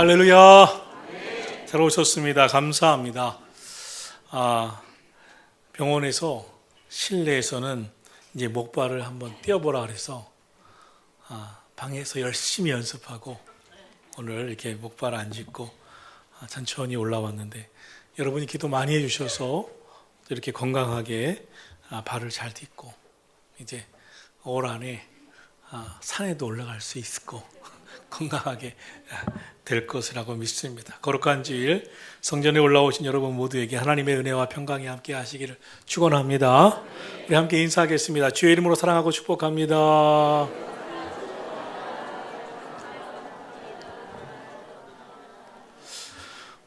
할렐루야. 잘 오셨습니다. 감사합니다. 병원에서 실내에서는 이제 목발을 한번 띄워보라 그래서 방에서 열심히 연습하고 오늘 이렇게 목발 안 짚고 천천히 올라왔는데 여러분이 기도 많이 해주셔서 이렇게 건강하게 발을 잘 딛고 이제 올 안에 산에도 올라갈 수 있고 건강하게 될 것이라고 믿습니다. 거룩한 주일 성전에 올라오신 여러분 모두에게 하나님의 은혜와 평강이 함께 하시기를 축원합니다. 우리 함께 인사하겠습니다. 주의 이름으로 사랑하고 축복합니다.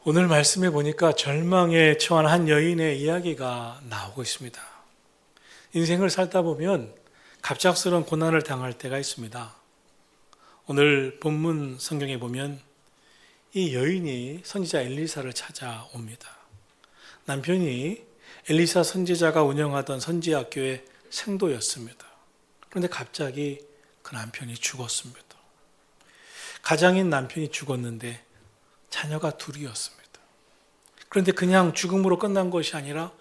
오늘 말씀에 보니까 절망에 처한 한 여인의 이야기가 나오고 있습니다. 인생을 살다 보면 갑작스러운 고난을 당할 때가 있습니다. 오늘 본문 성경에 보면 이 여인이 선지자 엘리사를 찾아옵니다. 남편이 엘리사 선지자가 운영하던 선지학교의 생도였습니다. 그런데 갑자기 그 남편이 죽었습니다. 가장인 남편이 죽었는데 자녀가 둘이었습니다. 그런데 그냥 죽음으로 끝난 것이 아니라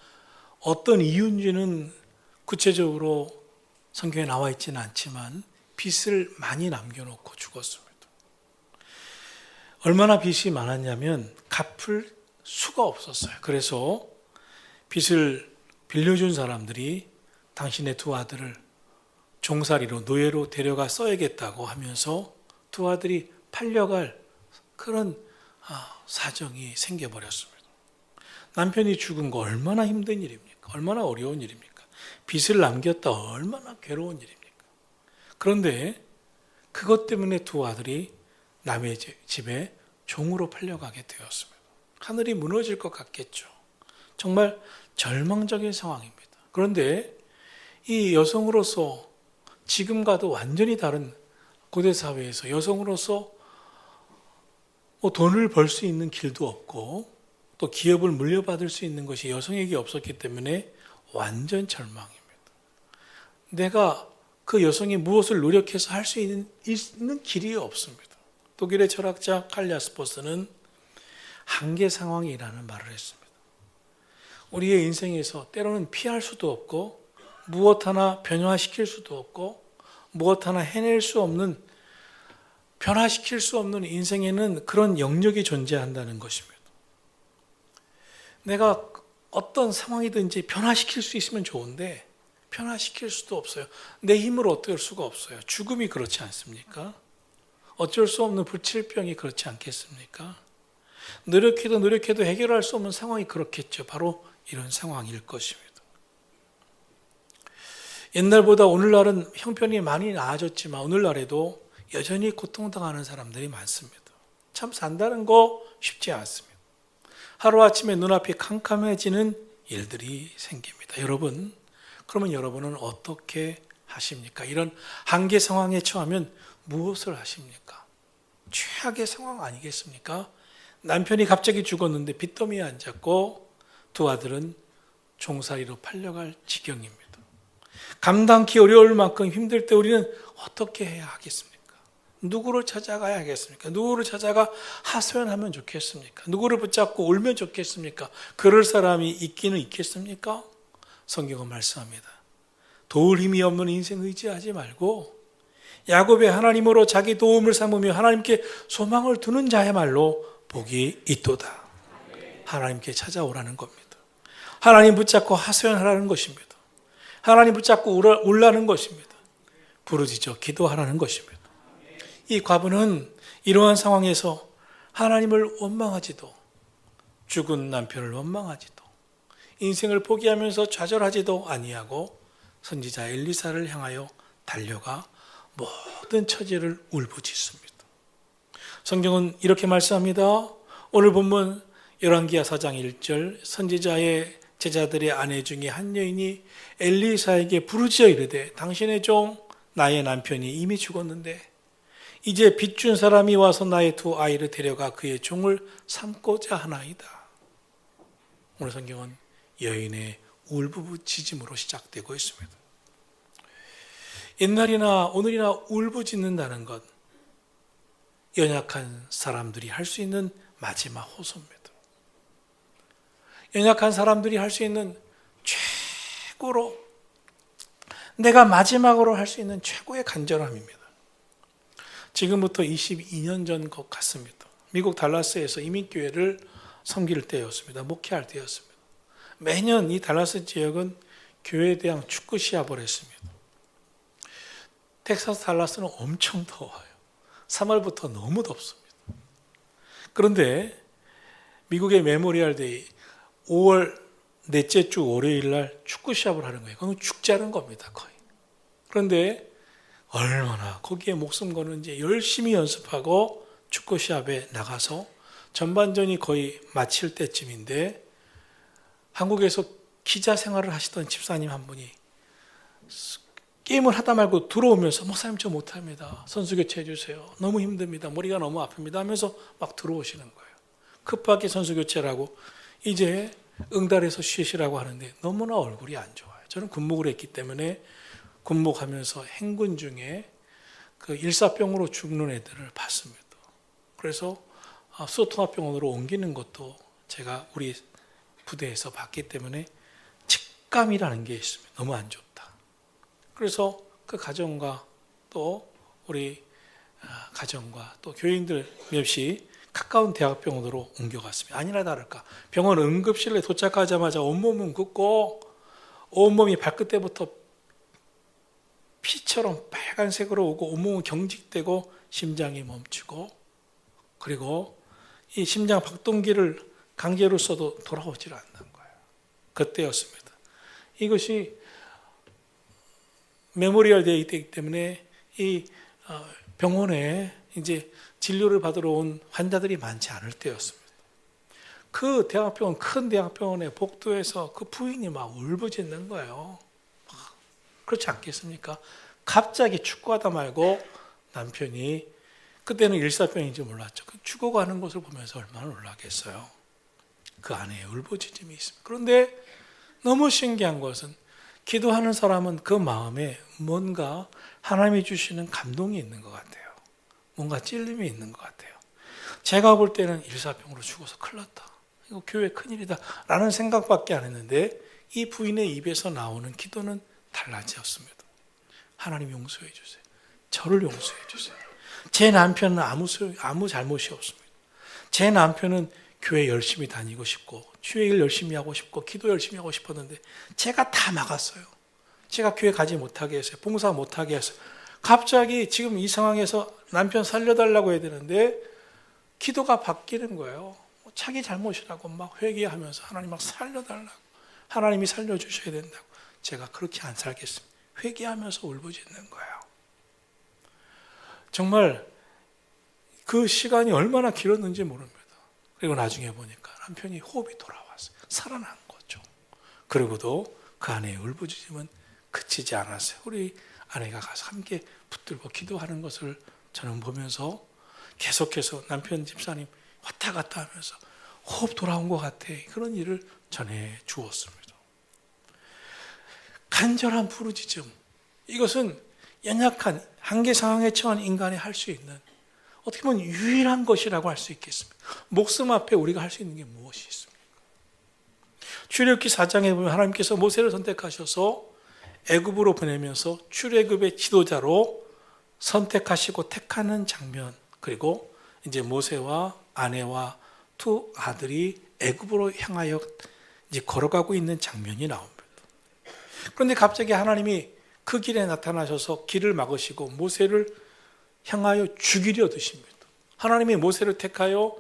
어떤 이유인지는 구체적으로 성경에 나와 있지는 않지만 빚을 많이 남겨놓고 죽었습니다. 얼마나 빚이 많았냐면 갚을 수가 없었어요. 그래서 빚을 빌려준 사람들이 당신의 두 아들을 종살이로 노예로 데려가 써야겠다고 하면서 두 아들이 팔려갈 그런 사정이 생겨버렸습니다. 남편이 죽은 거 얼마나 힘든 일입니까? 얼마나 어려운 일입니까? 빚을 남겼다 얼마나 괴로운 일입니까? 그런데 그것 때문에 두 아들이 남의 집에 종으로 팔려가게 되었습니다. 하늘이 무너질 것 같겠죠. 정말 절망적인 상황입니다. 그런데 이 여성으로서 지금과도 완전히 다른 고대 사회에서 여성으로서 돈을 벌 수 있는 길도 없고 또 기업을 물려받을 수 있는 것이 여성에게 없었기 때문에 완전 절망입니다. 내가 그 여성이 무엇을 노력해서 할 수 있는 길이 없습니다. 독일의 철학자 칼 야스퍼스는 한계 상황이라는 말을 했습니다. 우리의 인생에서 때로는 피할 수도 없고 무엇 하나 변화시킬 수도 없고 무엇 하나 해낼 수 없는 변화시킬 수 없는 인생에는 그런 영역이 존재한다는 것입니다. 내가 어떤 상황이든지 변화시킬 수 있으면 좋은데 변화시킬 수도 없어요. 내 힘으로 어쩔 수가 없어요. 죽음이 그렇지 않습니까? 어쩔 수 없는 불치병이 그렇지 않겠습니까? 노력해도 해결할 수 없는 상황이 그렇겠죠. 바로 이런 상황일 것입니다. 옛날보다 오늘날은 형편이 많이 나아졌지만 오늘날에도 여전히 고통당하는 사람들이 많습니다. 참 산다는 거 쉽지 않습니다. 하루아침에 눈앞이 캄캄해지는 일들이 생깁니다. 여러분, 그러면 여러분은 어떻게 하십니까? 이런 한계 상황에 처하면 무엇을 하십니까? 최악의 상황 아니겠습니까? 남편이 갑자기 죽었는데 빚더미에 앉았고 두 아들은 종살이로 팔려갈 지경입니다. 감당하기 어려울 만큼 힘들 때 우리는 어떻게 해야 하겠습니까? 누구를 찾아가야 하겠습니까? 누구를 찾아가 하소연하면 좋겠습니까? 누구를 붙잡고 울면 좋겠습니까? 그럴 사람이 있기는 있겠습니까? 성경은 말씀합니다. 도울 힘이 없는 인생 의지하지 말고 야곱의 하나님으로 자기 도움을 삼으며 하나님께 소망을 두는 자야말로 복이 있도다. 하나님께 찾아오라는 겁니다. 하나님 붙잡고 하소연하라는 것입니다. 하나님 붙잡고 울라는 것입니다. 부르짖어 기도하라는 것입니다. 이 과부는 이러한 상황에서 하나님을 원망하지도 죽은 남편을 원망하지도 인생을 포기하면서 좌절하지도 아니하고 선지자 엘리사를 향하여 달려가 모든 처지를 울부짖습니다. 성경은 이렇게 말씀합니다. 오늘 본문 열왕기하 4장 1절 선지자의 제자들의 아내 중에 한 여인이 엘리사에게 부르짖어 이르되 당신의 종 나의 남편이 이미 죽었는데 이제 빚준 사람이 와서 나의 두 아이를 데려가 그의 종을 삼고자 하나이다. 오늘 성경은 여인의 울부짖음으로 시작되고 있습니다. 옛날이나 오늘이나 울부짖는다는 것, 연약한 사람들이 할 수 있는 마지막 호소입니다. 연약한 사람들이 할 수 있는 최고로, 내가 마지막으로 할 수 있는 최고의 간절함입니다. 지금부터 22년 전 것 같습니다. 미국 달라스에서 이민교회를 섬길 때였습니다. 목회할 때였습니다. 매년 이 달라스 지역은 교회 대항 축구 시합을 했습니다. 텍사스 달라스는 엄청 더워요. 3월부터 너무 덥습니다. 그런데 미국의 메모리얼 데이 5월 넷째 주 월요일 날 축구 시합을 하는 거예요. 그건 축제하는 겁니다, 거의. 그런데 얼마나 거기에 목숨 거는지 열심히 연습하고 축구 시합에 나가서 전반전이 거의 마칠 때쯤인데 한국에서 기자 생활을 하시던 집사님 한 분이 게임을 하다 말고 들어오면서 목사님 저 못합니다. 선수 교체해 주세요. 너무 힘듭니다. 머리가 너무 아픕니다 하면서 막 들어오시는 거예요. 급하게 선수 교체를 하고 이제 응달에서 쉬시라고 하는데 너무나 얼굴이 안 좋아요. 저는 군목을 했기 때문에 군목하면서 행군 중에 그 일사병으로 죽는 애들을 봤습니다. 그래서 수도통합병원으로 옮기는 것도 제가 우리 부대에서 봤기 때문에 직감이라는 게 있습니다. 너무 안 좋다. 그래서 그 가정과 또 우리 가정과 또 교인들 몇이 가까운 대학병원으로 옮겨갔습니다. 아니나 다를까 병원 응급실에 도착하자마자 온몸은 붓고 온몸이 발끝에부터 피처럼 빨간색으로 오고 온몸은 경직되고 심장이 멈추고 그리고 이 심장 박동기를 강제로 써도 돌아오질 않는 거예요. 그때였습니다. 이것이 메모리얼 데이 때이기 때문에 이 병원에 이제 진료를 받으러 온 환자들이 많지 않을 때였습니다. 그 대학병원, 큰 대학병원의 복도에서 그 부인이 막 울부짖는 거예요. 그렇지 않겠습니까? 갑자기 축구하다 말고 남편이 그때는 일사병인지 몰랐죠. 죽어가는 것을 보면서 얼마나 놀라겠어요. 그 안에 울부짖음이 있습니다. 그런데 너무 신기한 것은 기도하는 사람은 그 마음에 뭔가 하나님이 주시는 감동이 있는 것 같아요. 뭔가 찔림이 있는 것 같아요. 제가 볼 때는 일사병으로 죽어서 큰일 났다. 이거 교회 큰일이다. 라는 생각밖에 안 했는데 이 부인의 입에서 나오는 기도는 달라졌습니다. 하나님 용서해 주세요. 저를 용서해 주세요. 제 남편은 아무 잘못이 없습니다. 제 남편은 교회 열심히 다니고 싶고 주일 열심히 하고 싶고 기도 열심히 하고 싶었는데 제가 다 막았어요. 제가 교회 가지 못하게 했어요. 봉사 못하게 했어요. 갑자기 지금 이 상황에서 남편 살려달라고 해야 되는데 기도가 바뀌는 거예요. 자기 잘못이라고 막 회개하면서 하나님 막 살려달라고 하나님이 살려주셔야 된다고 제가 그렇게 안 살겠습니다. 회개하면서 울부짖는 거예요. 정말 그 시간이 얼마나 길었는지 모릅니다. 그리고 나중에 보니까 남편이 호흡이 돌아왔어요. 살아난 거죠. 그리고도 그 아내의 울부짖음은 그치지 않았어요. 우리 아내가 가서 함께 붙들고 기도하는 것을 저는 보면서 계속해서 남편 집사님 왔다 갔다 하면서 호흡 돌아온 것 같아. 그런 일을 전해 주었습니다. 간절한 부르짖음. 이것은 연약한 한계 상황에 처한 인간이 할 수 있는 어떻게 보면 유일한 것이라고 할 수 있겠습니다. 목숨 앞에 우리가 할 수 있는 게 무엇이 있습니까? 출애굽기 4장에 보면 하나님께서 모세를 선택하셔서 애굽으로 보내면서 출애굽의 지도자로 선택하시고 택하는 장면, 그리고 이제 모세와 아내와 두 아들이 애굽으로 향하여 이제 걸어가고 있는 장면이 나옵니다. 그런데 갑자기 하나님이 그 길에 나타나셔서 길을 막으시고 모세를 향하여 죽이려 드십니다. 하나님이 모세를 택하여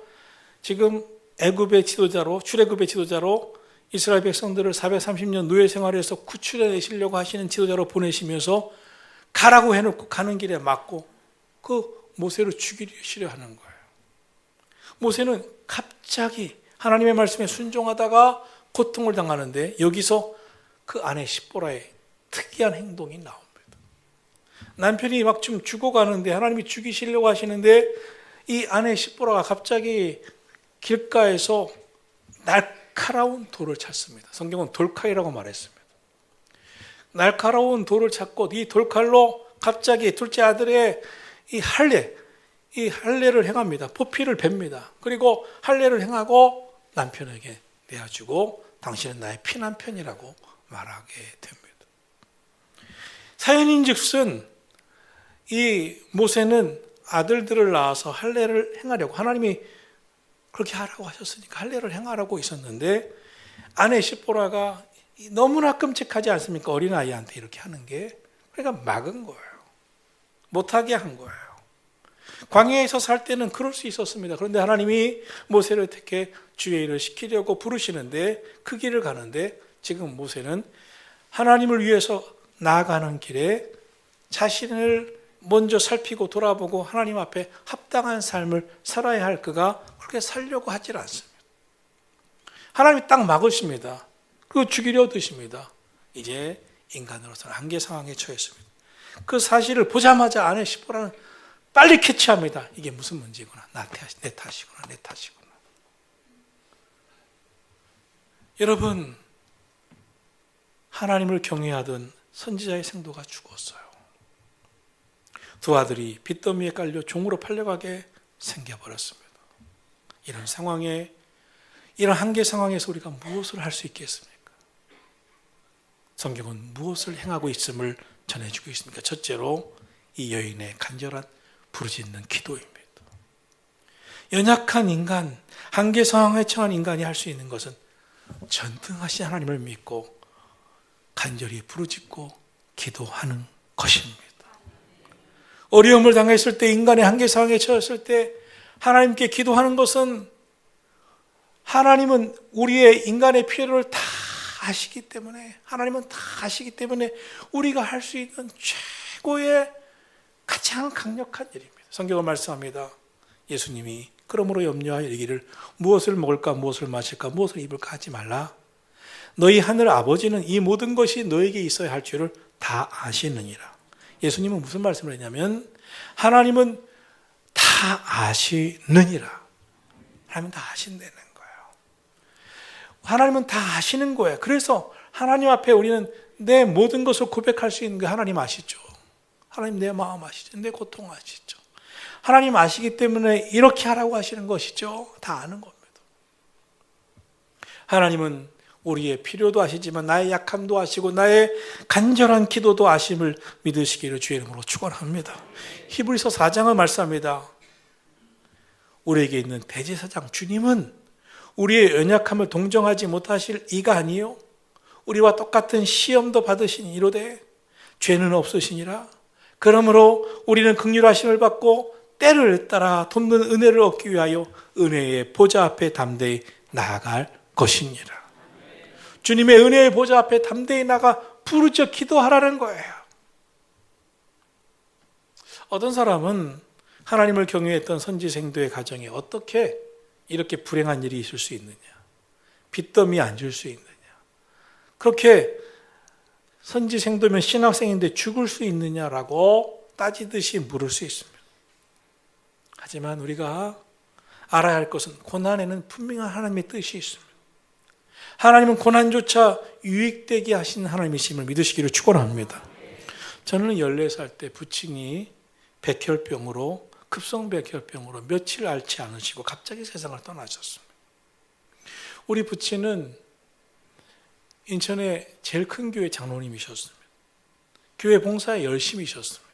지금 애굽의 지도자로, 출애굽의 지도자로 이스라엘 백성들을 430년 노예 생활에서 구출해내시려고 하시는 지도자로 보내시면서 가라고 해놓고 가는 길에 막고 그 모세를 죽이려 하는 거예요. 모세는 갑자기 하나님의 말씀에 순종하다가 고통을 당하는데 여기서 그 아내 십보라의 특이한 행동이 나옵니다. 남편이 막 좀 죽어가는데 하나님이 죽이시려고 하시는데 이 아내 십보라가 갑자기 길가에서 날카로운 돌을 찾습니다. 성경은 돌칼이라고 말했습니다. 날카로운 돌을 찾고 이 돌칼로 갑자기 둘째 아들의 이 할례, 이 할례를 행합니다. 포피를 뵙니다. 그리고 할례를 행하고 남편에게 내어주고 당신은 나의 피난편이라고 말하게 됩니다. 사연인즉슨 이 모세는 아들들을 낳아서 할례를 행하려고, 하나님이 그렇게 하라고 하셨으니까 할례를 행하라고 있었는데 아내 시보라가 너무나 끔찍하지 않습니까? 어린아이한테 이렇게 하는 게. 그러니까 막은 거예요. 못하게 한 거예요. 광야에서 살 때는 그럴 수 있었습니다. 그런데 하나님이 모세를 택해 주의 일을 시키려고 부르시는데 그 길을 가는데 지금 모세는 하나님을 위해서 나아가는 길에 자신을 먼저 살피고 돌아보고 하나님 앞에 합당한 삶을 살아야 할 그가 그렇게 살려고 하질 않습니다. 하나님이 딱 막으십니다. 그리고 죽이려 드십니다. 이제 인간으로서는 한계 상황에 처했습니다. 그 사실을 보자마자 아내 시보라는 빨리 캐치합니다. 이게 무슨 문제구나. 내 탓이구나. 여러분, 하나님을 경외하던 선지자의 생도가 죽었어요. 두 아들이 빚더미에 깔려 종으로 팔려가게 생겨버렸습니다. 이런 상황에, 이런 한계 상황에서 우리가 무엇을 할 수 있겠습니까? 성경은 무엇을 행하고 있음을 전해주고 있습니까? 첫째로 이 여인의 간절한 부르짖는 기도입니다. 연약한 인간, 한계 상황에 처한 인간이 할 수 있는 것은 전능하신 하나님을 믿고 간절히 부르짖고 기도하는 것입니다. 어려움을 당했을 때, 인간의 한계 상황에 처했을 때 하나님께 기도하는 것은, 하나님은 우리의 인간의 필요를 다 아시기 때문에, 하나님은 다 아시기 때문에 우리가 할 수 있는 최고의 가장 강력한 일입니다. 성경은 말씀합니다. 예수님이 그러므로 염려하여 이르기를 무엇을 먹을까, 무엇을 마실까, 무엇을 입을까 하지 말라. 너희 하늘 아버지는 이 모든 것이 너에게 있어야 할 줄을 다 아시느니라. 예수님은 무슨 말씀을 했냐면 하나님은 다 아시느니라. 하나님은 다 아신다는 거예요. 하나님은 다 아시는 거예요. 그래서 하나님 앞에 우리는 내 모든 것을 고백할 수 있는 게 하나님 아시죠. 하나님 내 마음 아시죠. 내 고통 아시죠. 하나님 아시기 때문에 이렇게 하라고 하시는 것이죠. 다 아는 겁니다. 하나님은 우리의 필요도 아시지만 나의 약함도 아시고 나의 간절한 기도도 아심을 믿으시기를 주의 이름으로 축원합니다. 히브리서 4장은 말씀합니다. 우리에게 있는 대제사장 주님은 우리의 연약함을 동정하지 못하실 이가 아니요 우리와 똑같은 시험도 받으신 이로되 죄는 없으시니라. 그러므로 우리는 긍휼하심을 받고 때를 따라 돕는 은혜를 얻기 위하여 은혜의 보좌 앞에 담대히 나아갈 것이니라. 주님의 은혜의 보좌 앞에 담대히 나가 부르짖어 기도하라는 거예요. 어떤 사람은 하나님을 경외했던 선지생도의 가정에 어떻게 이렇게 불행한 일이 있을 수 있느냐, 빚더미 앉을 수 있느냐, 그렇게 선지생도면 신학생인데 죽을 수 있느냐라고 따지듯이 물을 수 있습니다. 하지만 우리가 알아야 할 것은 고난에는 분명한 하나님의 뜻이 있습니다. 하나님은 고난조차 유익되게 하신 하나님이심을 믿으시기를 축원합니다. 저는 14살 때 부친이 백혈병으로, 급성백혈병으로 며칠 앓지 않으시고 갑자기 세상을 떠나셨습니다. 우리 부친은 인천의 제일 큰 교회 장로님이셨습니다. 교회 봉사에 열심히셨습니다.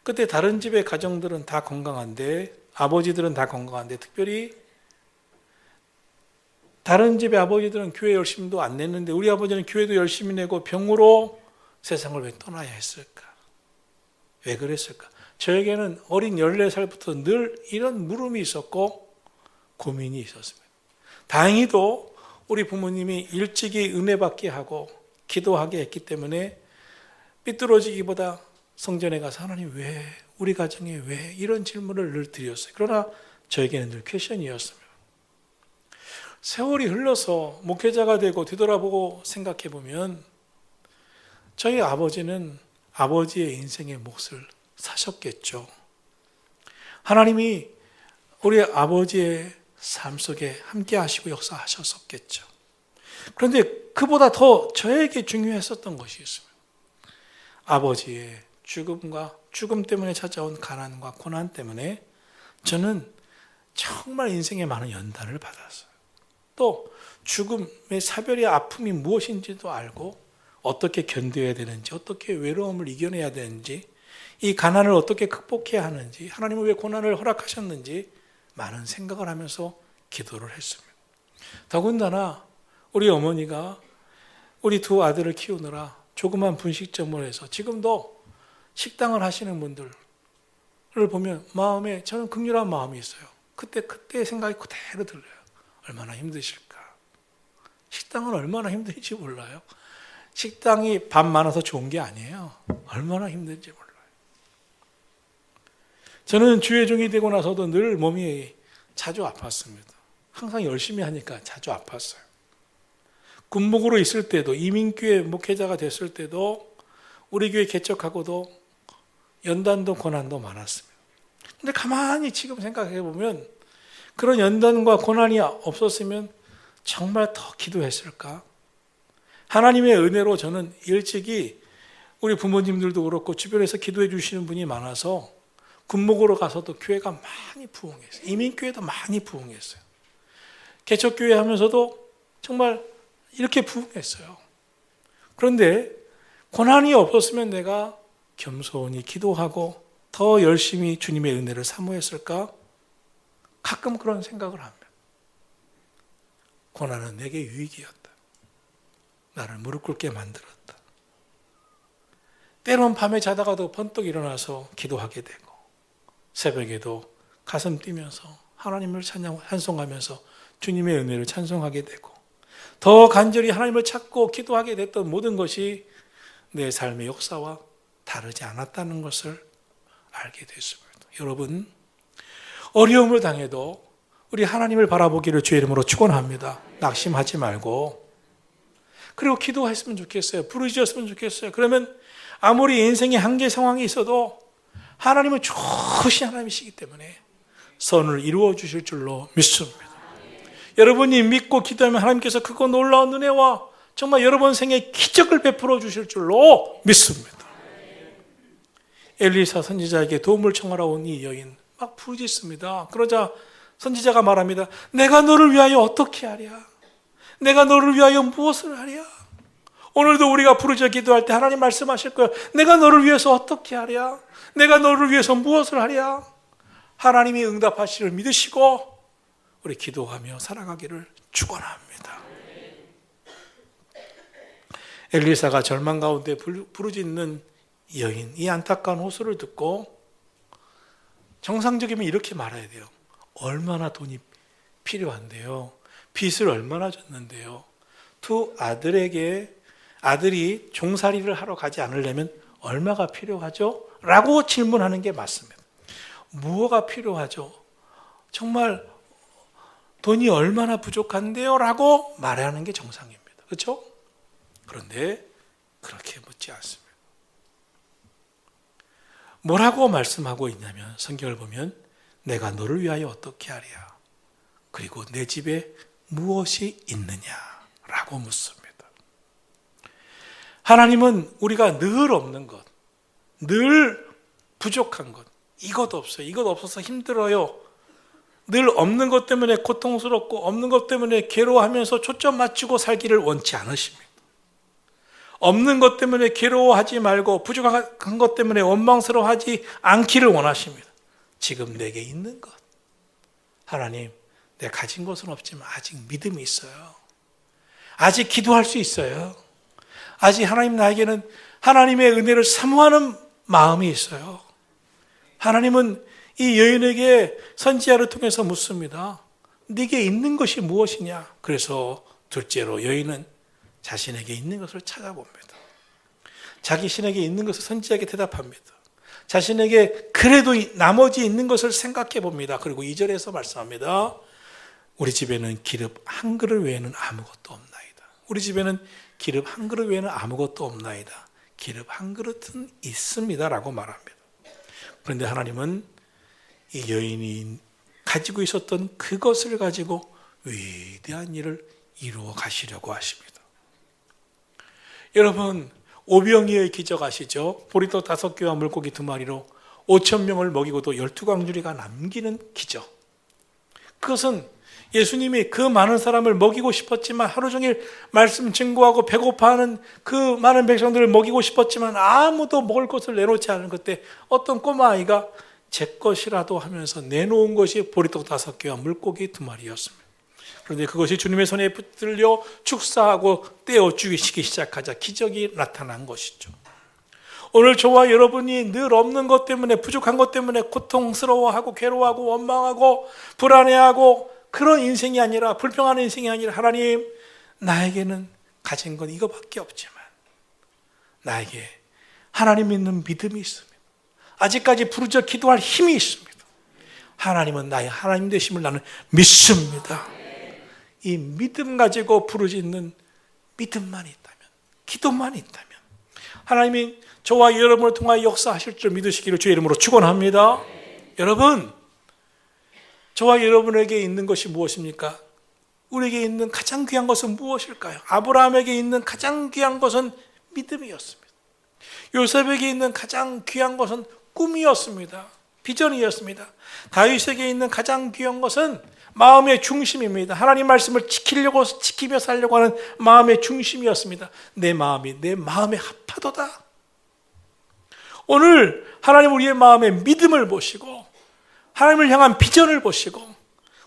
그때 다른 집의 가정들은 다 건강한데, 아버지들은 다 건강한데, 특별히 다른 집의 아버지들은 교회 열심히도 안 냈는데 우리 아버지는 교회도 열심히 내고 병으로 세상을 왜 떠나야 했을까? 왜 그랬을까? 저에게는 어린 14살부터 늘 이런 물음이 있었고 고민이 있었습니다. 다행히도 우리 부모님이 일찍이 은혜 받게 하고 기도하게 했기 때문에 삐뚤어지기보다 성전에 가서 하나님 왜, 우리 가정에 왜, 이런 질문을 늘 드렸어요. 그러나 저에게는 늘 퀘션이었습니다. 세월이 흘러서 목회자가 되고 뒤돌아보고 생각해 보면 저희 아버지는 아버지의 인생의 몫을 사셨겠죠. 하나님이 우리 아버지의 삶 속에 함께 하시고 역사하셨었겠죠. 그런데 그보다 더 저에게 중요했었던 것이 있습니다. 아버지의 죽음과 죽음 때문에 찾아온 가난과 고난 때문에 저는 정말 인생에 많은 연단을 받았어요. 또 죽음의 사별의 아픔이 무엇인지도 알고 어떻게 견뎌야 되는지, 어떻게 외로움을 이겨내야 되는지, 이 가난을 어떻게 극복해야 하는지, 하나님은 왜 고난을 허락하셨는지 많은 생각을 하면서 기도를 했습니다. 더군다나 우리 어머니가 우리 두 아들을 키우느라 조그만 분식점을 해서 지금도 식당을 하시는 분들을 보면 마음에 저는 극렬한 마음이 있어요. 그때 생각이 그대로 들려요. 얼마나 힘드실까. 식당은 얼마나 힘든지 몰라요. 식당이 밥 많아서 좋은 게 아니에요. 얼마나 힘든지 몰라요. 저는 주의 종이 되고 나서도 늘 몸이 자주 아팠습니다. 항상 열심히 하니까 자주 아팠어요. 군목으로 있을 때도, 이민교회 목회자가 됐을 때도, 우리 교회 개척하고도 연단도 고난도 많았습니다. 근데 가만히 지금 생각해 보면 그런 연단과 고난이 없었으면 정말 더 기도했을까? 하나님의 은혜로 저는 일찍이 우리 부모님들도 그렇고 주변에서 기도해 주시는 분이 많아서 군목으로 가서도 교회가 많이 부흥했어요. 이민교회도 많이 부흥했어요. 개척교회 하면서도 정말 이렇게 부흥했어요. 그런데 고난이 없었으면 내가 겸손히 기도하고 더 열심히 주님의 은혜를 사모했을까? 가끔 그런 생각을 합니다. 고난은 내게 유익이었다. 나를 무릎 꿇게 만들었다. 때론 밤에 자다가도 번뜩 일어나서 기도하게 되고 새벽에도 가슴 뛰면서 하나님을 찬송하면서 주님의 은혜를 찬송하게 되고 더 간절히 하나님을 찾고 기도하게 됐던 모든 것이 내 삶의 역사와 다르지 않았다는 것을 알게 됐습니다. 여러분, 어려움을 당해도 우리 하나님을 바라보기를 주의 이름으로 축원합니다. 낙심하지 말고 그리고 기도했으면 좋겠어요. 부르짖었으면 좋겠어요. 그러면 아무리 인생의 한계 상황이 있어도 하나님은 좋으신 하나님이시기 때문에 선을 이루어 주실 줄로 믿습니다. 여러분이 믿고 기도하면 하나님께서 그거 놀라운 은혜와 정말 여러분 생에 기적을 베풀어 주실 줄로 믿습니다. 엘리사 선지자에게 도움을 청하러 온 이 여인 막 부르짖습니다. 그러자 선지자가 말합니다. 내가 너를 위하여 어떻게 하랴? 내가 너를 위하여 무엇을 하랴? 오늘도 우리가 부르짖어 기도할 때 하나님 말씀하실 거예요. 내가 너를 위해서 어떻게 하랴? 내가 너를 위해서 무엇을 하랴? 하나님이 응답하시를 믿으시고 우리 기도하며 살아가기를 축원합니다. 엘리사가 절망 가운데 부르짖는 여인, 이 안타까운 호소를 듣고 정상적이면 이렇게 말해야 돼요. 얼마나 돈이 필요한데요. 빚을 얼마나 졌는데요. 두 아들에게 아들이 종살이를 하러 가지 않으려면 얼마가 필요하죠? 라고 질문하는 게 맞습니다. 무엇가 필요하죠? 정말 돈이 얼마나 부족한데요? 라고 말하는 게 정상입니다. 그렇죠? 그런데 그렇게 묻지 않습니다. 뭐라고 말씀하고 있냐면 성경을 보면 내가 너를 위하여 어떻게 하랴? 그리고 내 집에 무엇이 있느냐라고 묻습니다. 하나님은 우리가 늘 없는 것, 늘 부족한 것, 이것 없어요. 이것 없어서 힘들어요. 늘 없는 것 때문에 고통스럽고 없는 것 때문에 괴로워하면서 초점 맞추고 살기를 원치 않으십니다. 없는 것 때문에 괴로워하지 말고 부족한 것 때문에 원망스러워하지 않기를 원하십니다. 지금 내게 있는 것. 하나님, 내가 가진 것은 없지만 아직 믿음이 있어요. 아직 기도할 수 있어요. 아직 하나님 나에게는 하나님의 은혜를 사모하는 마음이 있어요. 하나님은 이 여인에게 선지자를 통해서 묻습니다. 네게 있는 것이 무엇이냐? 그래서 둘째로 여인은 자신에게 있는 것을 찾아봅니다. 자기 신에게 있는 것을 선지자에게 대답합니다. 자신에게 그래도 나머지 있는 것을 생각해 봅니다. 그리고 2절에서 말씀합니다. 우리 집에는 기름 한 그릇 외에는 아무것도 없나이다. 우리 집에는 기름 한 그릇 외에는 아무것도 없나이다. 기름 한 그릇은 있습니다. 라고 말합니다. 그런데 하나님은 이 여인이 가지고 있었던 그것을 가지고 위대한 일을 이루어 가시려고 하십니다. 여러분, 오병이어의 기적 아시죠? 보리떡 5개와 물고기 2마리로 5천 명을 먹이고도 12광주리가 남기는 기적. 그것은 예수님이 그 많은 사람을 먹이고 싶었지만, 하루 종일 말씀 증거하고 배고파하는 그 많은 백성들을 먹이고 싶었지만 아무도 먹을 것을 내놓지 않은 그때 어떤 꼬마 아이가 제 것이라도 하면서 내놓은 것이 보리떡 5개와 물고기 2마리였습니다. 그런데 그것이 주님의 손에 붙들려 축사하고 떼어 죽이시기 시작하자 기적이 나타난 것이죠. 오늘 저와 여러분이 늘 없는 것 때문에, 부족한 것 때문에 고통스러워하고 괴로워하고 원망하고 불안해하고 그런 인생이 아니라, 불평하는 인생이 아니라, 하나님, 나에게는 가진 건 이거밖에 없지만 나에게 하나님 믿는 믿음이 있습니다. 아직까지 부르짖어 기도할 힘이 있습니다. 하나님은 나의 하나님 되심을 나는 믿습니다. 이 믿음 가지고 부르짖는 믿음만 있다면, 기도만 있다면 하나님이 저와 여러분을 통하여 역사하실 줄 믿으시기를 주의 이름으로 축원합니다. 여러분, 저와 여러분에게 있는 것이 무엇입니까? 우리에게 있는 가장 귀한 것은 무엇일까요? 아브라함에게 있는 가장 귀한 것은 믿음이었습니다. 요셉에게 있는 가장 귀한 것은 꿈이었습니다. 비전이었습니다. 다윗에게 있는 가장 귀한 것은 마음의 중심입니다. 하나님 말씀을 지키며 살려고 하는 마음의 중심이었습니다. 내 마음에 합하도다. 오늘 하나님 우리의 마음의 믿음을 보시고, 하나님을 향한 비전을 보시고,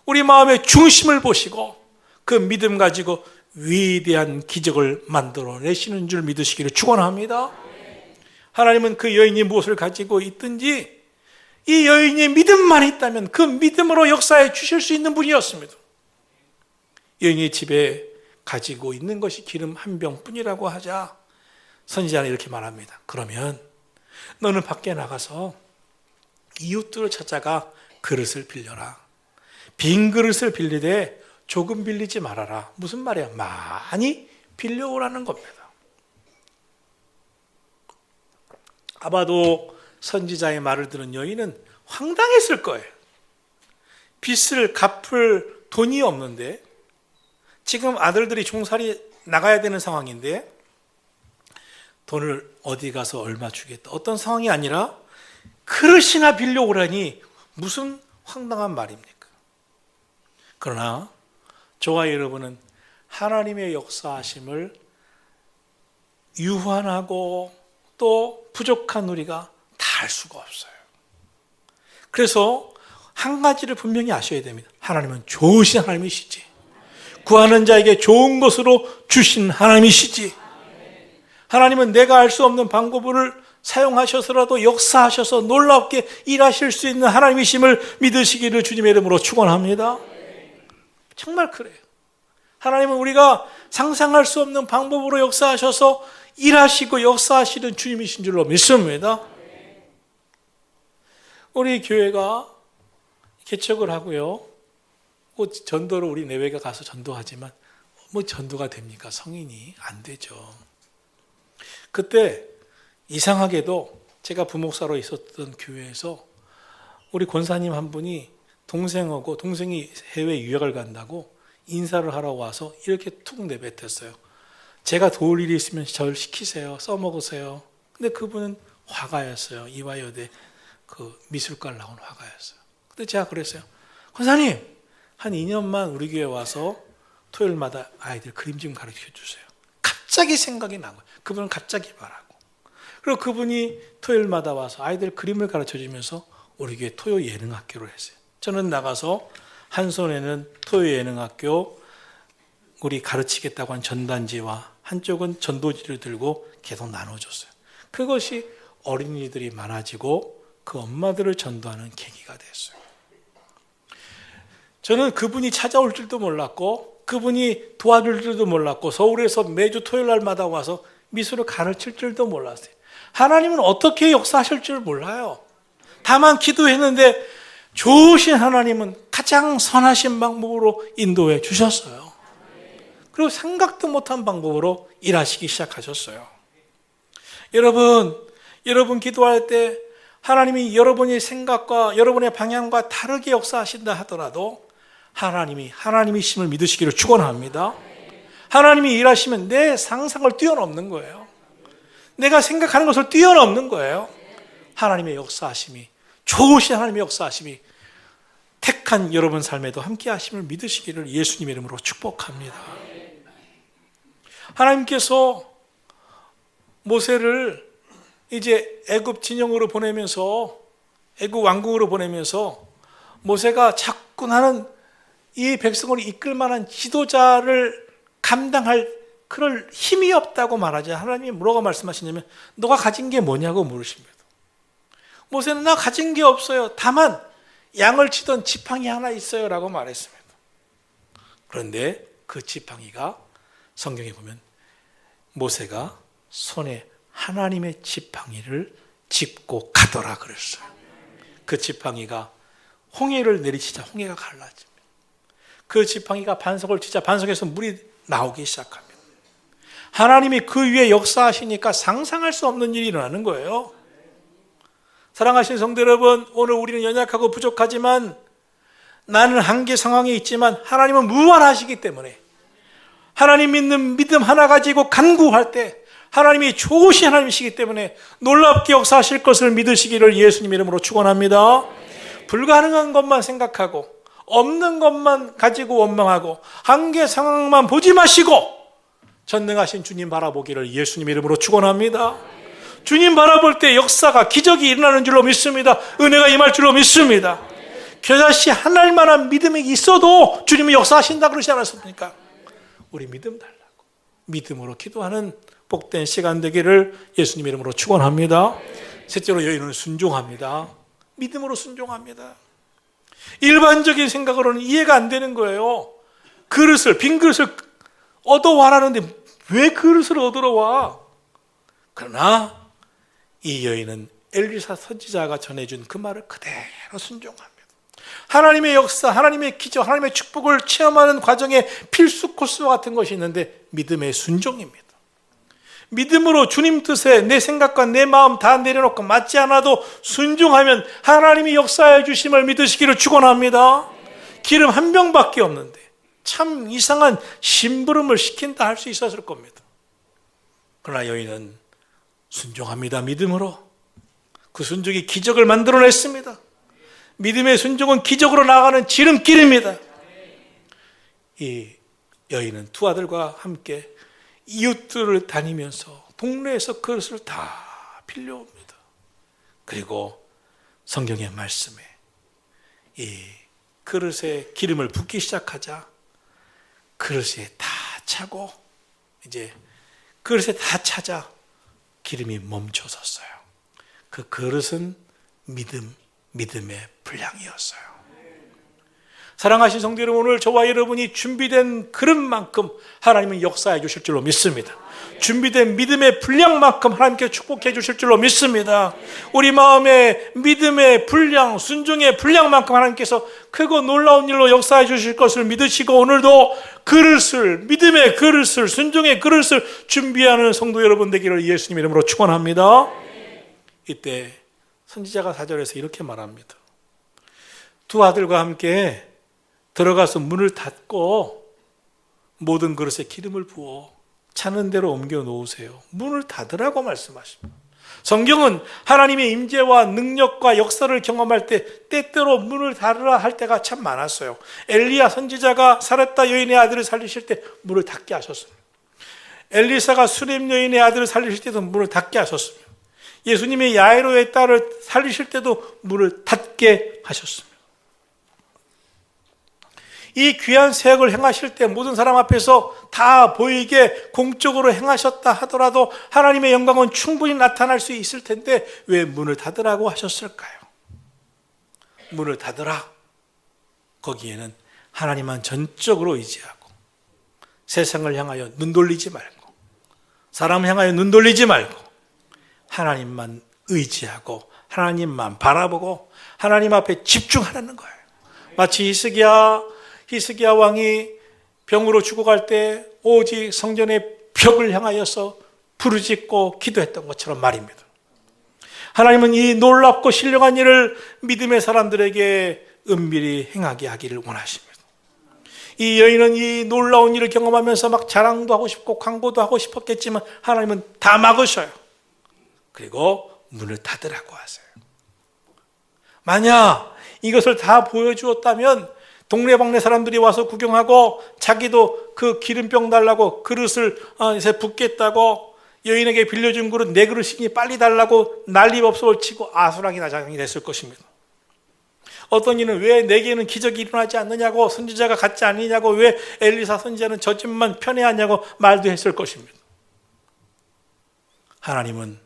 우리 마음의 중심을 보시고, 그 믿음 가지고 위대한 기적을 만들어내시는 줄 믿으시기를 축원합니다. 하나님은 그 여인이 무엇을 가지고 있든지 이 여인이 믿음만 있다면 그 믿음으로 역사해 주실 수 있는 분이었습니다. 여인이 집에 가지고 있는 것이 기름 한 병뿐이라고 하자 선지자는 이렇게 말합니다. 그러면 너는 밖에 나가서 이웃들을 찾아가 그릇을 빌려라. 빈 그릇을 빌리되 조금 빌리지 말아라. 무슨 말이야? 많이 빌려오라는 겁니다. 아마도 선지자의 말을 들은 여인은 황당했을 거예요. 빚을 갚을 돈이 없는데, 지금 아들들이 종살이 나가야 되는 상황인데 돈을 어디 가서 얼마 주겠다, 어떤 상황이 아니라 그릇이나 빌려오라니 무슨 황당한 말입니까? 그러나 저와 여러분은 하나님의 역사하심을 유한하고 또 부족한 우리가 다 알 수가 없어요. 그래서 한 가지를 분명히 아셔야 됩니다. 하나님은 좋으신 하나님이시지, 구하는 자에게 좋은 것으로 주신 하나님이시지, 하나님은 내가 알 수 없는 방법을 사용하셔서라도 역사하셔서 놀랍게 일하실 수 있는 하나님이심을 믿으시기를 주님의 이름으로 축원합니다. 정말 그래요. 하나님은 우리가 상상할 수 없는 방법으로 역사하셔서 일하시고 역사하시는 주님이신 줄로 믿습니다. 우리 교회가 개척을 하고요, 전도를 우리 내외가 가서 전도하지만 전도가 됩니까? 성인이 안 되죠. 그때 이상하게도 제가 부목사로 있었던 교회에서 우리 권사님 한 분이 동생하고, 동생이 해외 유학을 간다고 인사를 하러 와서 이렇게 툭 내뱉었어요. 제가 도울 일이 있으면 저를 시키세요. 써먹으세요. 근데 그분은 화가였어요. 이화여대 그 미술과를 나온 화가였어요. 근데 제가 그랬어요. 권사님, 한 2년만 우리 교회 와서 토요일마다 아이들 그림 좀 가르쳐 주세요. 갑자기 생각이 난 거예요. 그분은 갑자기 말하고. 그리고 그분이 토요일마다 와서 아이들 그림을 가르쳐 주면서 우리 교회 토요 예능학교를 했어요. 저는 나가서 한 손에는 토요 예능학교 우리 가르치겠다고 한 전단지와 한쪽은 전도지를 들고 계속 나눠줬어요. 그것이 어린이들이 많아지고 그 엄마들을 전도하는 계기가 됐어요. 저는 그분이 찾아올 줄도 몰랐고 그분이 도와줄 줄도 몰랐고 서울에서 매주 토요일 날마다 와서 미술을 가르칠 줄도 몰랐어요. 하나님은 어떻게 역사하실 줄 몰라요. 다만 기도했는데 좋으신 하나님은 가장 선하신 방법으로 인도해 주셨어요. 그리고 생각도 못한 방법으로 일하시기 시작하셨어요. 여러분 기도할 때 하나님이 여러분의 생각과 여러분의 방향과 다르게 역사하신다 하더라도 하나님이 하나님이심을 믿으시기를 축원합니다. 하나님이 일하시면 내 상상을 뛰어넘는 거예요. 내가 생각하는 것을 뛰어넘는 거예요. 하나님의 역사하심이, 좋으신 하나님의 역사하심이 택한 여러분 삶에도 함께 하심을 믿으시기를 예수님 이름으로 축복합니다. 하나님께서 모세를 이제 애굽 진영으로 보내면서, 애굽 왕궁으로 보내면서 모세가 자꾸 나는 이 백성을 이끌 만한 지도자를 감당할 그럴 힘이 없다고 말하자 하나님이 뭐라고 말씀하시냐면 너가 가진 게 뭐냐고 물으십니다. 모세는 나 가진 게 없어요. 다만 양을 치던 지팡이 하나 있어요 라고 말했습니다. 그런데 그 지팡이가 성경에 보면 모세가 손에 하나님의 지팡이를 짚고 가더라 그랬어요. 그 지팡이가 홍해를 내리치자 홍해가 갈라집니다. 그 지팡이가 반석을 치자 반석에서 물이 나오기 시작합니다. 하나님이 그 위에 역사하시니까 상상할 수 없는 일이 일어나는 거예요. 사랑하신 성도 여러분, 오늘 우리는 연약하고 부족하지만 나는 한계 상황에 있지만 하나님은 무한하시기 때문에 하나님 믿는 믿음 하나 가지고 간구할 때 하나님이 좋으신 하나님이시기 때문에 놀랍게 역사하실 것을 믿으시기를 예수님 이름으로 축원합니다. 불가능한 것만 생각하고 없는 것만 가지고 원망하고 한계 상황만 보지 마시고 전능하신 주님 바라보기를 예수님 이름으로 축원합니다. 주님 바라볼 때 역사가 기적이 일어나는 줄로 믿습니다. 은혜가 임할 줄로 믿습니다. 겨자씨 한 알만한 믿음이 있어도 주님이 역사하신다 그러지 않았습니까? 우리 믿음 달라고 믿음으로 기도하는 복된 시간 되기를 예수님 이름으로 축원합니다. 셋째로 여인은 순종합니다. 믿음으로 순종합니다. 일반적인 생각으로는 이해가 안 되는 거예요. 빈 그릇을 얻어와라는데 왜 그릇을 얻으러 와? 그러나 이 여인은 엘리사 선지자가 전해준 그 말을 그대로 순종합니다. 하나님의 역사, 하나님의 기적, 하나님의 축복을 체험하는 과정에 필수 코스와 같은 것이 있는데 믿음의 순종입니다. 믿음으로 주님 뜻에 내 생각과 내 마음 다 내려놓고 맞지 않아도 순종하면 하나님이 역사해 주심을 믿으시기를 축원합니다. 기름 한 병밖에 없는데 참 이상한 심부름을 시킨다 할 수 있었을 겁니다. 그러나 여인은 순종합니다. 믿음으로. 그 순종이 기적을 만들어냈습니다. 믿음의 순종은 기적으로 나아가는 지름길입니다. 이 여인은 두 아들과 함께 이웃들을 다니면서 동네에서 그릇을 다 빌려옵니다. 그리고 성경의 말씀에 이 그릇에 기름을 붓기 시작하자 그릇에 다 차고 이제 그릇에 다 차자 기름이 멈춰섰어요. 그 그릇은 믿음의 분량이었어요. 사랑하신 성도 여러분, 오늘 저와 여러분이 준비된 그릇만큼 하나님은 역사해 주실 줄로 믿습니다. 준비된 믿음의 분량만큼 하나님께 축복해 주실 줄로 믿습니다. 우리 마음의 믿음의 분량, 순종의 분량만큼 하나님께서 크고 놀라운 일로 역사해 주실 것을 믿으시고 오늘도 믿음의 그릇을, 순종의 그릇을 준비하는 성도 여러분 되기를 예수님 이름으로 축원합니다. 이때 선지자가 4절에서 이렇게 말합니다. 두 아들과 함께 들어가서 문을 닫고 모든 그릇에 기름을 부어 차는 대로 옮겨 놓으세요. 문을 닫으라고 말씀하십니다. 성경은 하나님의 임재와 능력과 역사를 경험할 때 때때로 문을 닫으라 할 때가 참 많았어요. 엘리야 선지자가 사렙다 여인의 아들을 살리실 때 문을 닫게 하셨습니다. 엘리사가 수렘 여인의 아들을 살리실 때도 문을 닫게 하셨습니다. 예수님의 야이로의 딸을 살리실 때도 문을 닫게 하셨습니다. 이 귀한 사역을 행하실 때 모든 사람 앞에서 다 보이게 공적으로 행하셨다 하더라도 하나님의 영광은 충분히 나타날 수 있을 텐데 왜 문을 닫으라고 하셨을까요? 문을 닫으라. 거기에는 하나님만 전적으로 의지하고 세상을 향하여 눈 돌리지 말고 사람을 향하여 눈 돌리지 말고 하나님만 의지하고 하나님만 바라보고 하나님 앞에 집중하라는 거예요. 마치 히스기야 왕이 병으로 죽어갈 때 오직 성전의 벽을 향하여서 부르짖고 기도했던 것처럼 말입니다. 하나님은 이 놀랍고 신령한 일을 믿음의 사람들에게 은밀히 행하게 하기를 원하십니다. 이 여인은 이 놀라운 일을 경험하면서 막 자랑도 하고 싶고 광고도 하고 싶었겠지만 하나님은 다 막으셔요. 그리고 문을 닫으라고 하세요. 만약 이것을 다 보여주었다면 동네방네 사람들이 와서 구경하고 자기도 그 기름병 달라고 그릇을 이제 붓겠다고 여인에게 빌려준 그릇 내 그릇이니 빨리 달라고 난리법석을 치고 아수라기 나장이 됐을 것입니다. 어떤 이는 왜 내게는 기적이 일어나지 않느냐고, 선지자가 같지 않느냐고, 왜 엘리사 선지자는 저 집만 편애하냐고 말도 했을 것입니다. 하나님은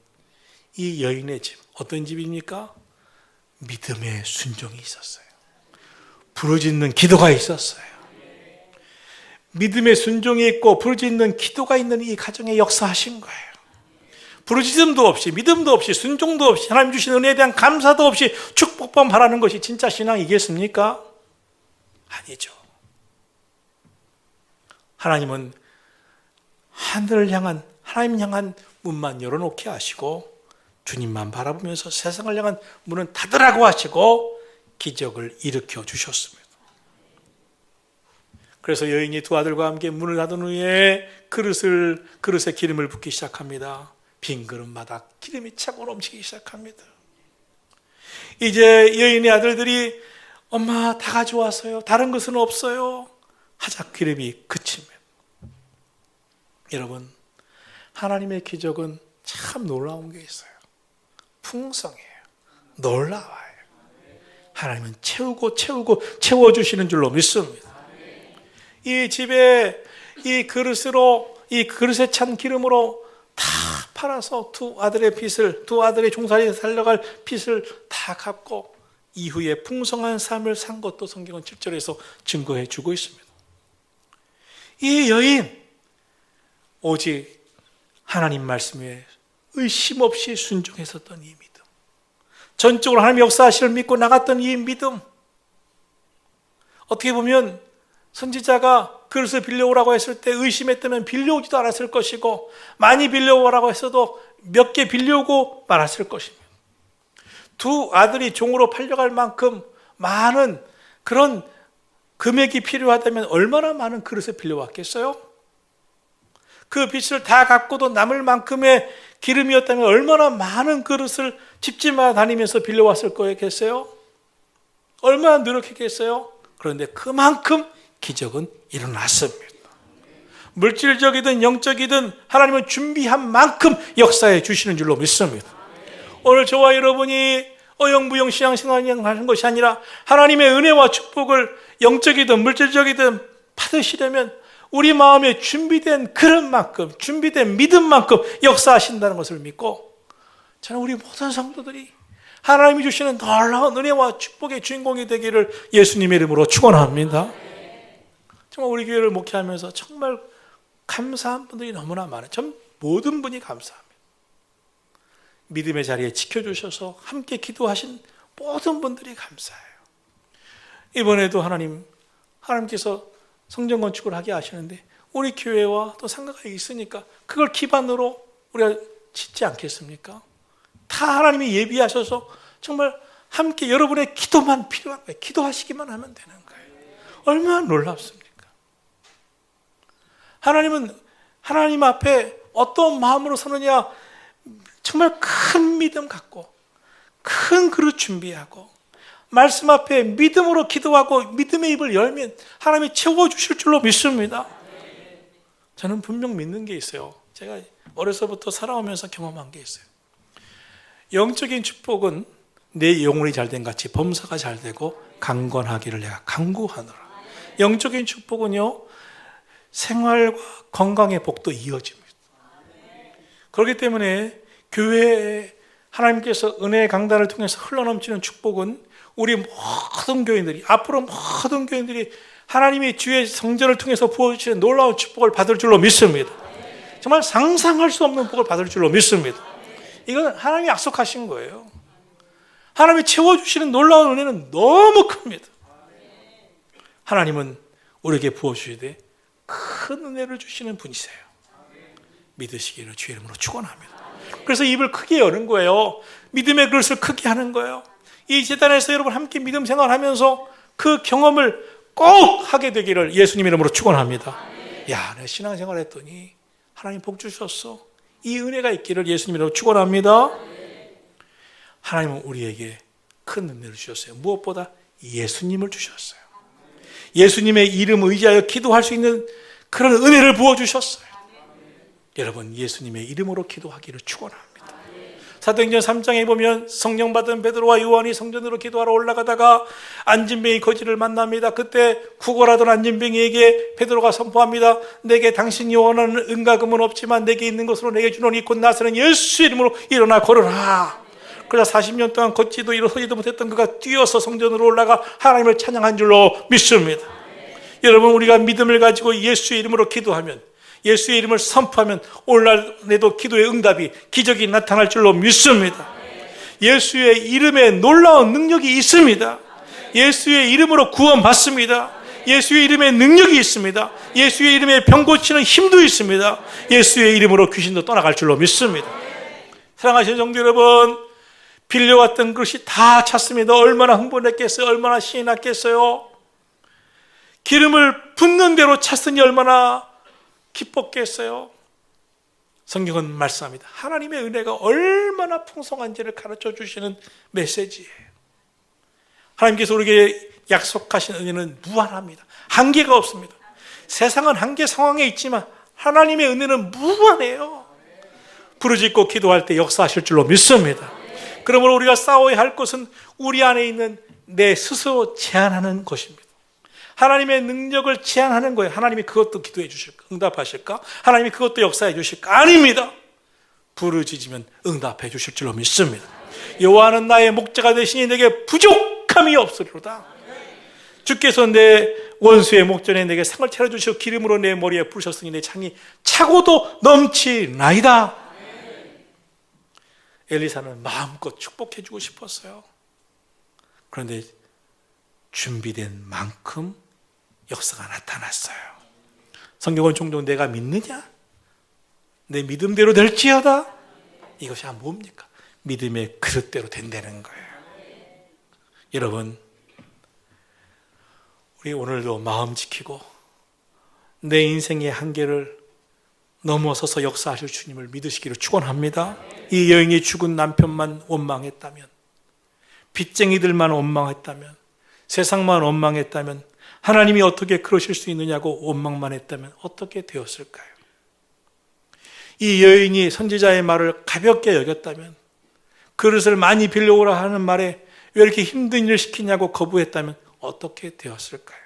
이 여인의 집, 어떤 집입니까? 믿음의 순종이 있었어요. 부르짖는 기도가 있었어요. 믿음의 순종이 있고 부르짖는 기도가 있는 이 가정에 역사하신 거예요. 부르짖음도 없이, 믿음도 없이, 순종도 없이, 하나님 주신 은혜에 대한 감사도 없이 축복만 바라는 것이 진짜 신앙이겠습니까? 아니죠. 하나님은 하늘을 향한, 하나님 향한 문만 열어놓게 하시고 주님만 바라보면서 세상을 향한 문은 닫으라고 하시고 기적을 일으켜 주셨습니다. 그래서 여인이 두 아들과 함께 문을 닫은 후에 그릇에 기름을 붓기 시작합니다. 빈 그릇마다 기름이 차고 넘치기 시작합니다. 이제 여인의 아들들이 엄마 다 가져왔어요. 다른 것은 없어요. 하자 기름이 그칩니다. 여러분, 하나님의 기적은 참 놀라운 게 있어요. 풍성해요. 놀라워요. 하나님은 채워주시는 줄로 믿습니다. 이 집에 이 그릇에 찬 기름으로 다 팔아서 두 아들의 종살이 살려갈 빚을 다 갚고 이후에 풍성한 삶을 산 것도 성경은 7절에서 증거해 주고 있습니다. 이 여인, 오직 하나님 말씀에 의심 없이 순종했었던 이 믿음, 전적으로 하나님의 역사하시를 믿고 나갔던 이 믿음, 어떻게 보면 선지자가 그릇을 빌려오라고 했을 때 의심했다면 빌려오지도 않았을 것이고, 많이 빌려오라고 했어도 몇 개 빌려오고 말았을 것입니다. 두 아들이 종으로 팔려갈 만큼 많은 그런 금액이 필요하다면 얼마나 많은 그릇을 빌려왔겠어요? 그 빚을 다 갚고도 남을 만큼의 기름이었다면 얼마나 많은 그릇을 집집마다 다니면서 빌려왔을 거겠어요? 얼마나 노력했겠어요? 그런데 그만큼 기적은 일어났습니다. 물질적이든 영적이든 하나님은 준비한 만큼 역사해 주시는 줄로 믿습니다. 오늘 저와 여러분이 어영부영 신앙생활을 하는 것이 아니라 하나님의 은혜와 축복을 영적이든 물질적이든 받으시려면 우리 마음에 준비된 그릇만큼, 준비된 믿음만큼 역사하신다는 것을 믿고, 저는 우리 모든 성도들이 하나님이 주시는 놀라운 은혜와 축복의 주인공이 되기를 예수님의 이름으로 축원합니다. 정말 우리 교회를 목회하면서 정말 감사한 분들이 너무나 많아요. 전 모든 분이 감사합니다. 믿음의 자리에 지켜주셔서 함께 기도하신 모든 분들이 감사해요. 이번에도 하나님께서 성전 건축을 하게 하시는데 우리 교회와 또 상가가 있으니까 그걸 기반으로 우리가 짓지 않겠습니까? 다 하나님이 예비하셔서 정말 함께 여러분의 기도만 필요한 거예요. 기도하시기만 하면 되는 거예요. 얼마나 놀랍습니까? 하나님은 하나님 앞에 어떤 마음으로 서느냐, 정말 큰 믿음 갖고 큰 그릇 준비하고 말씀 앞에 믿음으로 기도하고 믿음의 입을 열면 하나님이 채워주실 줄로 믿습니다. 저는 분명 믿는 게 있어요. 제가 어려서부터 살아오면서 경험한 게 있어요. 영적인 축복은 내 영혼이 잘된 같이 범사가 잘되고 강건하기를 내가 간구하노라. 영적인 축복은요, 생활과 건강의 복도 이어집니다. 그렇기 때문에 교회에 하나님께서 은혜의 강단을 통해서 흘러넘치는 축복은 우리 모든 교인들이, 앞으로 모든 교인들이 하나님의 주의 성전을 통해서 부어주시는 놀라운 축복을 받을 줄로 믿습니다. 정말 상상할 수 없는 복을 받을 줄로 믿습니다. 이건 하나님이 약속하신 거예요. 하나님이 채워주시는 놀라운 은혜는 너무 큽니다. 하나님은 우리에게 부어주시되 큰 은혜를 주시는 분이세요. 믿으시기를 주의 이름으로 축원합니다. 그래서 입을 크게 여는 거예요. 믿음의 그릇을 크게 하는 거예요. 이 제단에서 여러분 함께 믿음 생활하면서 그 경험을 꼭 하게 되기를 예수님 이름으로 축원합니다. 야, 내 신앙생활 했더니 하나님 복 주셨어. 이 은혜가 있기를 예수님이라고 축원합니다. 하나님은 우리에게 큰 은혜를 주셨어요. 무엇보다 예수님을 주셨어요. 예수님의 이름을 의지하여 기도할 수 있는 그런 은혜를 부어주셨어요. 여러분, 예수님의 이름으로 기도하기를 축원합니다. 사도행전 3장에 보면 성령 받은 베드로와 요한이 성전으로 기도하러 올라가다가 안진뱅이 거지를 만납니다. 그때 구걸하던 안진뱅이에게 베드로가 선포합니다. 내게 당신이 원하는 은과 금은 없지만 내게 있는 것으로 내게 주노니 곧 나서는 예수 이름으로 일어나 걸으라. 그러자 40년 동안 걷지도 일어서지도 못했던 그가 뛰어서 성전으로 올라가 하나님을 찬양한 줄로 믿습니다. 여러분, 우리가 믿음을 가지고 예수의 이름으로 기도하면, 예수의 이름을 선포하면 오늘날에도 기도의 응답이, 기적이 나타날 줄로 믿습니다. 예수의 이름에 놀라운 능력이 있습니다. 예수의 이름으로 구원받습니다. 예수의 이름에 능력이 있습니다. 예수의 이름에 병 고치는 힘도 있습니다. 예수의 이름으로 귀신도 떠나갈 줄로 믿습니다. 사랑하시는 성도 여러분, 빌려왔던 것이 다 찼습니다. 얼마나 흥분했겠어요? 얼마나 신이 났겠어요? 기름을 붓는 대로 찼으니 얼마나 기뻤겠어요? 성경은 말씀합니다. 하나님의 은혜가 얼마나 풍성한지를 가르쳐 주시는 메시지예요. 하나님께서 우리에게 약속하신 은혜는 무한합니다. 한계가 없습니다. 세상은 한계 상황에 있지만 하나님의 은혜는 무한해요. 부르짖고 기도할 때 역사하실 줄로 믿습니다. 그러므로 우리가 싸워야 할 것은 우리 안에 있는 내 스스로 제한하는 것입니다. 하나님의 능력을 제한하는 거예요. 하나님이 그것도 기도해 주실까? 응답하실까? 하나님이 그것도 역사해 주실까? 아닙니다. 부르짖으면 응답해 주실 줄로 믿습니다. 여호와는 나의 목자가 되시니 내게 부족함이 없으리로다. 주께서 내 원수의 목전에 내게 상을 차려주시고 기름으로 내 머리에 부으셨으니 내 창이 차고도 넘치나이다. 엘리사는 마음껏 축복해 주고 싶었어요. 그런데 준비된 만큼 역사가 나타났어요. 성경은 종종 내가 믿느냐? 내 믿음대로 될지어다? 이것이 뭡니까? 믿음의 그릇대로 된다는 거예요. 여러분, 우리 오늘도 마음 지키고 내 인생의 한계를 넘어서서 역사하실 주님을 믿으시기를 축원합니다. 이 여인이 죽은 남편만 원망했다면, 빚쟁이들만 원망했다면, 세상만 원망했다면, 하나님이 어떻게 그러실 수 있느냐고 원망만 했다면 어떻게 되었을까요? 이 여인이 선지자의 말을 가볍게 여겼다면, 그릇을 많이 빌려오라 하는 말에 왜 이렇게 힘든 일을 시키냐고 거부했다면 어떻게 되었을까요?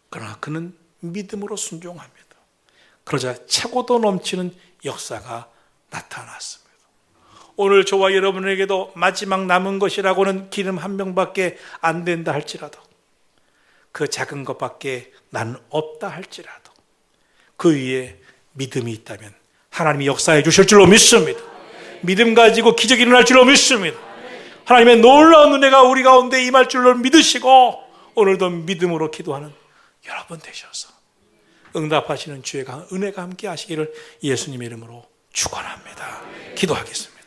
그러나 그는 믿음으로 순종합니다. 그러자 차고도 넘치는 역사가 나타났습니다. 오늘 저와 여러분에게도 마지막 남은 것이라고는 기름 한 병밖에 안 된다 할지라도, 그 작은 것밖에 나는 없다 할지라도 그 위에 믿음이 있다면 하나님이 역사해 주실 줄로 믿습니다. 믿음 가지고 기적이 일어날 줄로 믿습니다. 하나님의 놀라운 은혜가 우리 가운데 임할 줄로 믿으시고 오늘도 믿음으로 기도하는 여러분 되셔서 응답하시는 주의 은혜가 함께 하시기를 예수님의 이름으로 축원합니다. 기도하겠습니다.